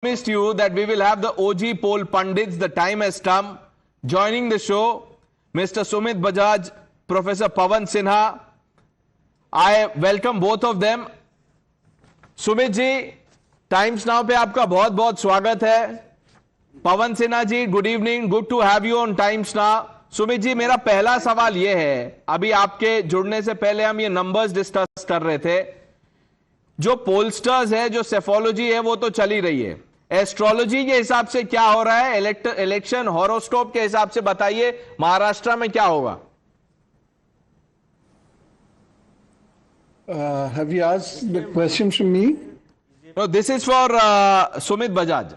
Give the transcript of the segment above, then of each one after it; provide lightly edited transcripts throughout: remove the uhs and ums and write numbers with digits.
promised you that we will have the OG poll pundits. The time has come. Joining the show, Mr. Sumit Bajaj, Professor Pawan Sinha. I welcome both of them. Sumit ji, Times Now पे आपका बहुत बहुत स्वागत है. Pawan Sinha ji, good evening, good to have you on Times Now. Sumit ji, मेरा पहला सवाल यह है, अभी आपके जुड़ने से पहले हम ये नंबर्स डिस्कस कर रहे थे. जो पोलस्टर्स है, जो सेफोलॉजी है, वो तो चल ही रही है. एस्ट्रोलॉजी के हिसाब से क्या हो रहा है, इलेक्शन हॉरोस्कोप के हिसाब से बताइए, महाराष्ट्र में क्या होगा? Have you asked the question from me? No, this is for Sumit Bajaj.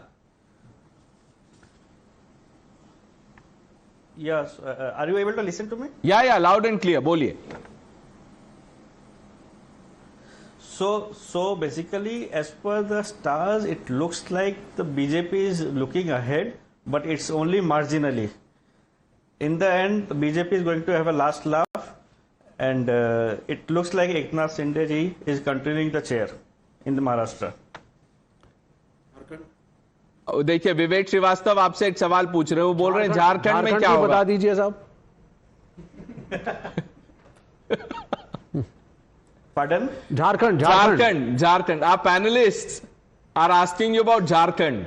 Yes, are you able to listen to me? Yeah, loud and clear. बोलिए. So basically, as per the stars, it looks like the BJP is looking ahead, but it's only marginally. In the end, the BJP is going to have a last laugh, and it looks like Eknath Shinde ji is continuing the chair in the Maharashtra. देखिए, विवेक श्रीवास्तव आपसे एक सवाल पूछ रहे हो, बोल रहे हैं झारखंड में क्या होगा? बता दीजिए साहब. Pardon? Jharkhand. Our panelists are asking you about Jharkhand.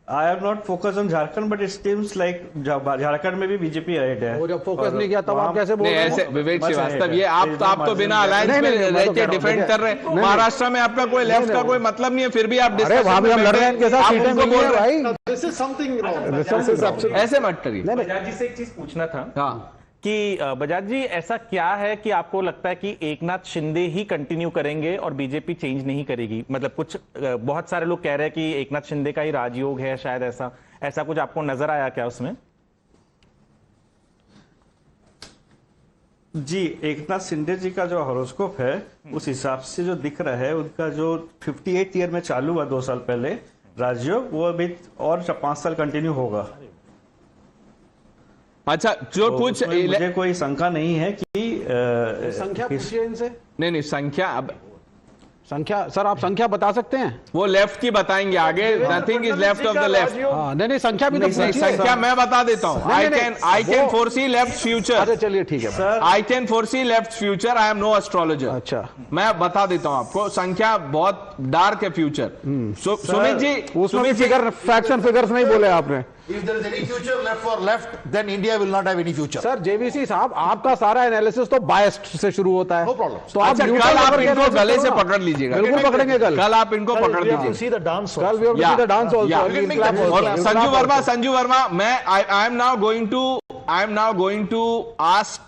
I am not focused on Jharkhand, but it seems like Jharkhand में भी बीजेपी ahead है. वो जब फोकस नहीं किया तब आप कैसे बोल रहे हैं? विवेक श्रीवास्तव, ये आप तो बिना अलायंस में रह के डिफेंड कर रहे हैं. महाराष्ट्र में आपका कोई लेफ्ट का कोई मतलब नहीं है, फिर भी आप अरे वहां भी हम लड़ रहे हैं इनके साथ, सीटें मिली हैं भाई. This is something wrong. ऐसे मत करिए. बजाज जी से एक चीज पूछना था. हाँ, कि बजाज जी, ऐसा क्या है कि आपको लगता है कि एकनाथ शिंदे ही कंटिन्यू करेंगे और बीजेपी चेंज नहीं करेगी? मतलब कुछ बहुत सारे लोग कह रहे हैं कि एकनाथ शिंदे का ही राजयोग है, शायद ऐसा कुछ आपको नजर आया क्या उसमें? जी, एकनाथ शिंदे जी का जो हॉरोस्कोप है, उस हिसाब से जो दिख रहा है, उनका जो 58 ईयर में चालू हुआ 2 साल पहले राजयोग, वो अभी और 5 साल कंटिन्यू होगा. अच्छा, जो तो कुछ मुझे कोई शंका नहीं है कि संख्या पूछिए इनसे. नहीं, संख्या, अब संख्या सर, आप संख्या बता सकते हैं? वो लेफ्ट की बताएंगे आगे. Nothing is left of the left. नहीं, संख्या भी तो संख्या मैं बता देता हूँ. I can foresee left future. अरे चलिए ठीक है sir. I can foresee left future. I am no astrologer. अच्छा, मैं बता देता हूँ आपको. संख्या बहुत डार्क है फ्यूचर. सुमित जी, उसमें फिगर, फैक्ट्स एंड फिगर्स नहीं बोले आपने. If there is any future left for left, then India will not have any future. Sir, JVC साहब, आपका सारा एनालिसिस तो बायस्ड से शुरू होता है. No problem. तो आप कल आप इनको गले से पकड़ लीजिएगा. बिल्कुल पकड़ेंगे कल आप इनको पकड़ लीजिए. See the dance. कल we have to see the dance also. Sanju Verma, मैं I am now going to ask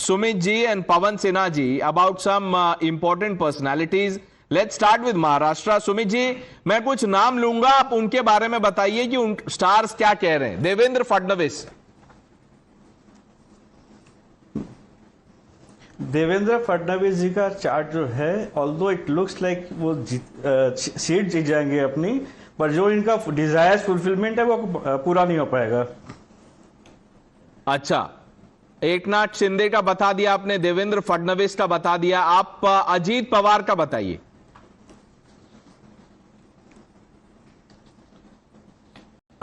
Sumit ji and Pawan Sinha ji about some important personalities. Let's start with Maharashtra. Sumit ji, मैं कुछ नाम लूंगा, आप उनके बारे में बताइए कि उन स्टार्स क्या कह रहे हैं. देवेंद्र फडणवीस. देवेंद्र फडणवीस जी का चार्ट जो है, ऑल्दो इट लुक्स लाइक वो सीट जीत जाएंगे अपनी, पर जो इनका डिजायर फुलफिलमेंट है वो पूरा नहीं हो पाएगा. अच्छा, एकनाथ शिंदे का बता दिया आपने, देवेंद्र फडणवीस का बता दिया. आप अजीत पवार का बताइए.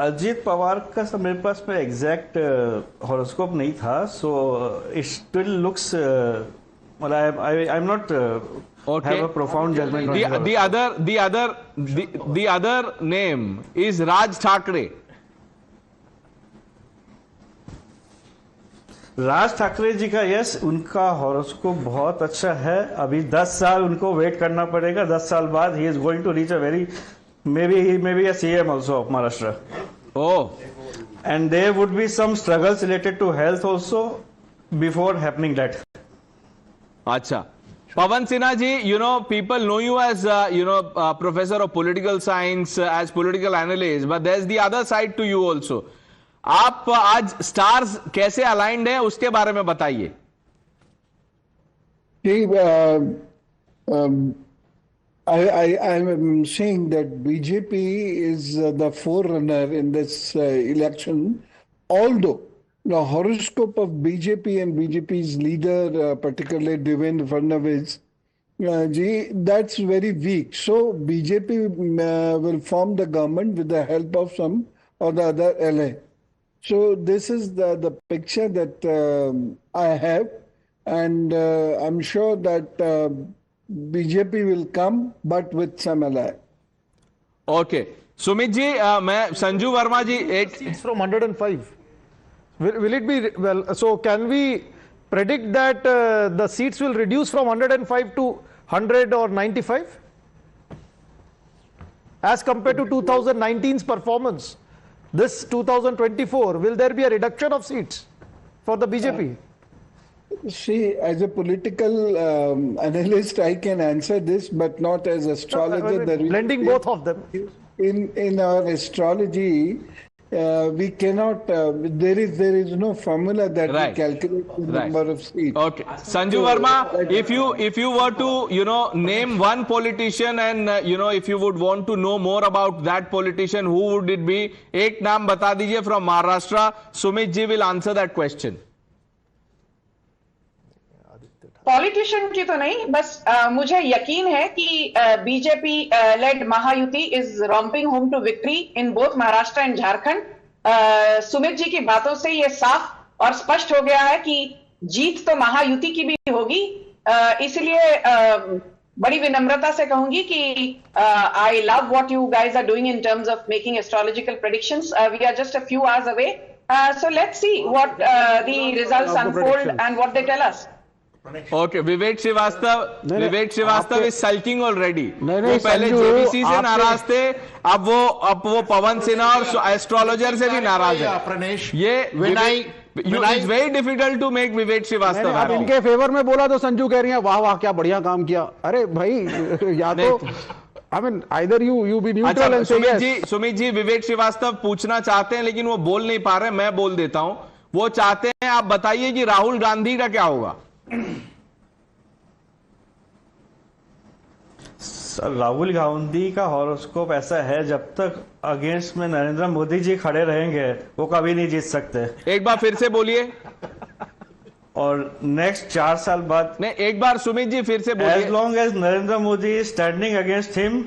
अजीत पवार का मेरे पास में एग्जैक्ट हॉरोस्कोप नहीं था, so it still looks I am not have a profound judgment. The other name is Raj Thakre. Raj Thackeray ji का, यस, उनका हॉरोस्कोप बहुत अच्छा है. अभी 10 साल उनको वेट करना पड़ेगा. 10 साल बाद he is going to reach a very maybe a CM also of Maharashtra. Oh. And there would be some struggles related to health also before happening that. Acha. Pawan Sinha ji, you know, people know you as, professor of political science, as political analyst, but there's the other side to you also. आप आज stars कैसे aligned है, उसके बारे में बताइए. I'm saying that BJP is the forerunner in this election, although the horoscope of BJP and BJP's leader, particularly Devendra Fadnavis, That's very weak. So BJP will form the government with the help of some or the other ally. So this is the picture that I have, and I'm sure that BJP will come, but with some ally. Okay Sumit ji मैं संजू वर्मा जी एक Seats from 105. Will it be, well, so can we predict that the seats will reduce from 105 to 100 or 95? As compared to 2019's performance, this 2024, will there be a reduction of seats for the BJP? See, as a political analyst, I can answer this, but not as astrologer. The Blending both of them. In our astrology, we cannot. There is no formula that Right. we calculate the Right. number of seats. Okay, Sanju Verma, if you were to name one politician and if you would want to know more about that politician, who would it be? एक नाम बता दीजिए from Maharashtra. Sumit ji will answer that question. Politician की तो नहीं, बस मुझे यकीन है कि BJP led Mahayuti is romping home to victory in both Maharashtra and Jharkhand. Sumit ji की बातों से ये साफ और स्पष्ट हो गया है कि जीत तो महायुति की भी होगी। इसलिए बड़ी विनम्रता से कहूंगी कि I love what you guys are doing in terms of making astrological predictions. We are just a few hours away, so let's see what the results unfold and what they tell us. Okay, Vivek Shrivastava is sulking already. नहीं, वो पहले Sanju, JBC से आपके- नाराज थे, अब वो पवन सिन्हा और एस्ट्रोलॉजर से भी नाराज है। Pranesh, ये it's very difficult to make Vivek Srivastava अब happy. इनके फेवर में बोला तो संजू कह रही हैं वाह वाह क्या बढ़िया काम किया। अरे भाई या तो I mean either you B neutral अच्छा, एंड से सुमित जी विवेक श्रीवास्तव पूछना चाहते हैं लेकिन वो बोल नहीं पा रहे, मैं बोल देता हूं। वो चाहते हैं आप बताइए कि राहुल गांधी का क्या होगा। राहुल गांधी का हॉरोस्कोप ऐसा है, जब तक अगेंस्ट में नरेंद्र मोदी जी खड़े रहेंगे वो कभी नहीं जीत सकते। एक बार फिर से बोलिए। और नेक्स्ट 4 साल बाद, नहीं, एक बार सुमित जी फिर से एज बोलिए। Long as Narendra Modi is standing against him,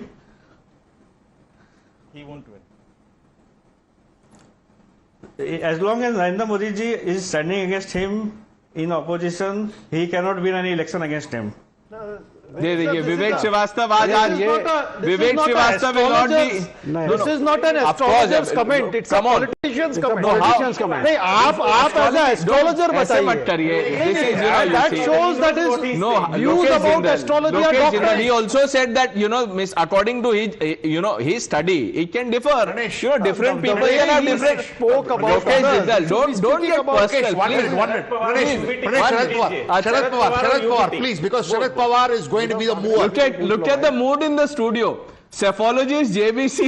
as long as Narendra Modi ji is standing against him in opposition, he cannot win any election against him. दे दीजिए विवेक श्रीवास्तव आज विवेक Srivastava will not be This is not an astrologer's comment, it's a Come on. politician's It's a comment. politician's comment. नहीं, आप as a astrologer ऐसे मत बताइए। करिए। This is, That you see. shows that his No, views Lokesh about Jindal. astrology are Lokesh Jindal, doctrine. he also said that miss, according to his study, it can differ. Different The people way can have he different. spoke about Lokesh others, Jindal, don't get personal, One please. minute, one minute. Pranesh, Sharad Pawar, please, because Sharad Pawar is going to be the mover. Look at the mood in the studio. Cephalogist JBC,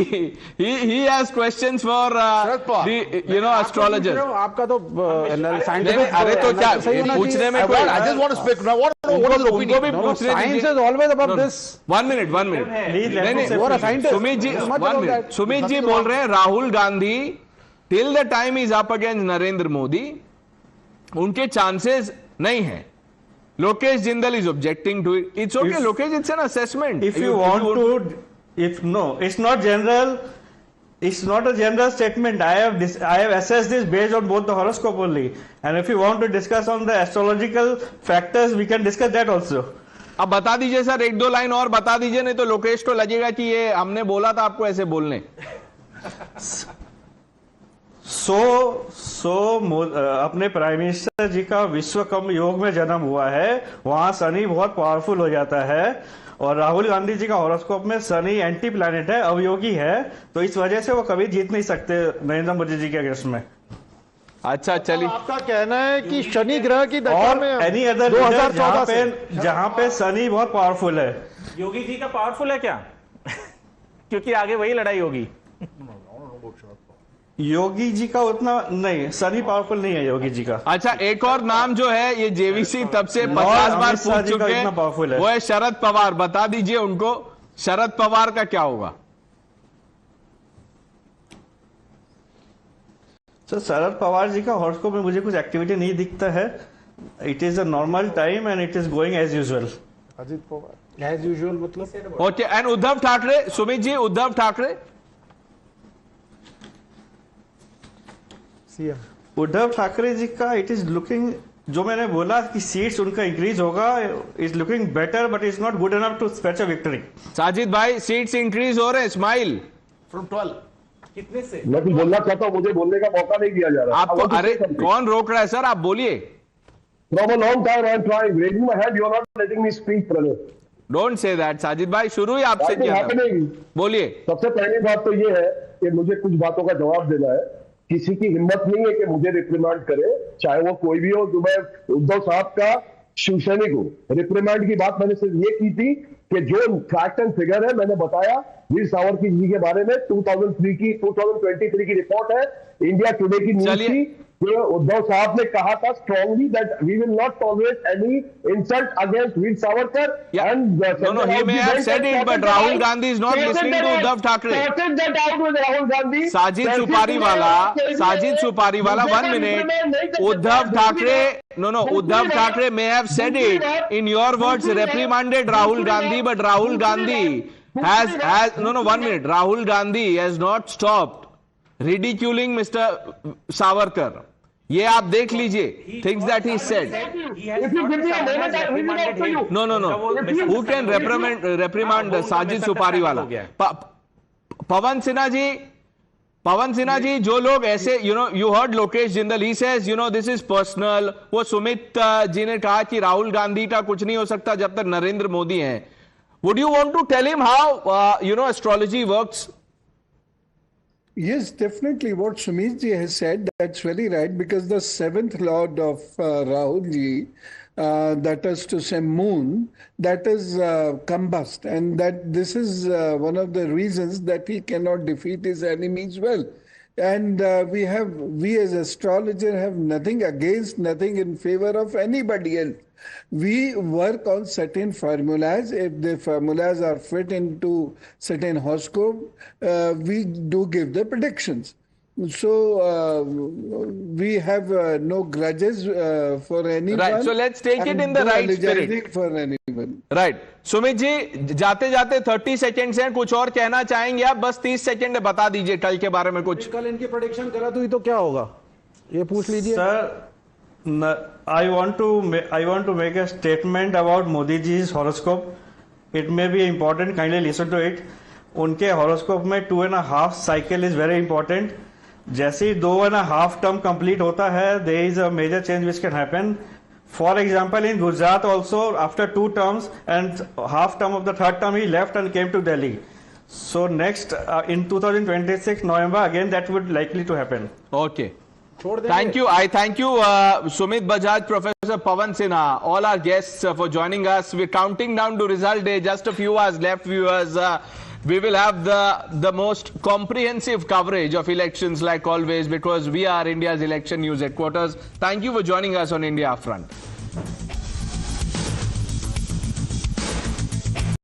he has questions for the astrologers. आपका तो नहीं, scientific अरे तो क्या पूछने में कोई I just want to speak. I want to know what is the उनको भी opinion. पूछने साइंस दीजिए। Is always about this. 1 minute, 1 minute. Please let नहीं, me नहीं, say You are a scientist. Sumit ji, Much 1 about minute. that. सुमित जी बोल रहे हैं Rahul Gandhi till the time is up against Narendra Modi उनके चांसेस नहीं है। Lokesh Jindal is objecting to it. It's okay Lokesh, it's an assessment. If you want to, it's not general. It's not a general statement. I have assessed this based on both the horoscope only. And if you want to discuss on the astrological factors, we can discuss that also. अब बता दीजिए sir, 1-2 line और बता दीजिए, नहीं तो लोकेश को लगेगा कि ये हमने बोला था आपको ऐसे बोलने। अपने प्राइम मिनिस्टर जी का विश्वकर्म योग में जन्म हुआ है, वहां शनि बहुत पावरफुल हो जाता है। और राहुल गांधी जी का हॉरोस्कोप में शनि एंटी प्लैनेट है, अवयोगी है, तो इस वजह से वो कभी जीत नहीं सकते नरेंद्र मोदी जी के अगेंस्ट में। अच्छा चलिए, आपका कहना है कि शनि ग्रह की दशा और में एनी अदर 2014 से जहां पे शनि बहुत पावरफुल है। योगी जी का पावरफुल है क्या? क्योंकि आगे वही लड़ाई होगी। योगी जी का उतना नहीं, शनि पावरफुल नहीं है योगी जी का। अच्छा एक और नाम जो है, ये जेवीसी तब से 50 बार अमित शाह पूछ जी का चुके इतना powerful हैं, है। वो है शरद पवार। बता दीजिए उनको शरद पवार का क्या होगा। सर शरद पवार जी का हॉरोस्कोप में मुझे कुछ एक्टिविटी नहीं दिखता है। It is a normal time and it is going as usual. Ajit Pawar As usual, मतलब. Okay, and Uddhav Thackeray, Sumit ji, Uddhav Thackeray. CM. Uddhav Thackeray ji का इट इज लुकिंग, जो मैंने बोला कि सीट्स उनका इंक्रीज होगा, is looking better but is not good enough to fetch a victory. Sajid भाई, seats increase हो रहे हैं, स्माइल. From 12. कितने से? मैं कुछ बोलना चाहता हूँ, मुझे बोलने का मौका नहीं दिया जा रहा. आपको, अरे कौन रोक रहा है सर, आप बोलिए. From a long time I am trying, raising my hand, you are not letting me speak, brother. Don't say that. Sajid भाई, शुरू ही आपसे That is किया था. happening. बोलिए. सबसे पहली बात तो ये है कि मुझे कुछ बातों का जवाब देना है. किसी की हिम्मत नहीं है कि मुझे रिप्रिमांड करे, चाहे वो कोई भी हो. जो मैं उद्धव साहब का शिवसैनिक हूँ. रिप्रिमांड की बात मैंने सिर्फ ये की थी कि जो फैक्ट एंड फिगर है मैंने बताया वीर सावरकर जी के बारे में. 2023 की रिपोर्ट है, इंडिया टुडे की न्यूज थी. उद्धव साहब ने कहा था strongly that we will not tolerate any insult against Veer Savarkar. And No, he may have said it, but Rahul Gandhi is not listening to Uddhav Thackeray. Rahul Gandhi. Sajid Supariwala, 1 minute. Uddhav Thackeray, Uddhav Thackeray may have said it, in your words, reprimanded Rahul Gandhi, but Rahul Gandhi has 1 minute. Rahul Gandhi has not stopped ridiculing Mr. Savarkar. ये आप देख लीजिए, things that he said. No. Who can reprimand Sajid सुपारीवाला? पवन सिन्हा जी, जो लोग ऐसे, you heard Lokesh Jindal, he says, this is personal. वो सुमित जी ने कहा कि राहुल गांधी का कुछ नहीं हो सकता जब तक नरेंद्र मोदी हैं. Would you want to tell him how, astrology works? Yes, definitely. What Sumit ji has said, that's very right, because the seventh lord of Rahul ji, that is to say moon, that is combust, and that this is one of the reasons that he cannot defeat his enemies well. And we as astrologers have nothing against, nothing in favor of anybody else. We work on certain formulas. If the formulas are fit into certain horoscope, we do give the predictions. So we have no grudges for anyone. Right. So let's take it in the right spirit. For anyone. Right. Sumit ji, जाते जाते 30 second हैं, कुछ और कहना चाहेंगे आप? बस 30 second बता दीजिए कल के बारे में कुछ. कल इनकी प्रेडिक्शन करा तो क्या होगा, ये पूछ लीजिए. Sir, I want to make a statement about Modi ji's horoscope. It may be important. Kindly listen to it. उनके horoscope में 2.5 cycle is very important. जैसे ही 2.5 term complete होता है, there is a major change which can happen. For example, in Gujarat also, after 2 terms and half term of the 3rd term, he left and came to Delhi. So next in 2026 November again that would likely to happen. Okay. Thank you. I thank you, Sumit Bajaj, Professor Pawan Sinha, all our guests for joining us. We're counting down to result day. Just a few hours left, viewers. We will have the most comprehensive coverage of elections like always, because we are India's election news headquarters. Thank you for joining us on India Upfront.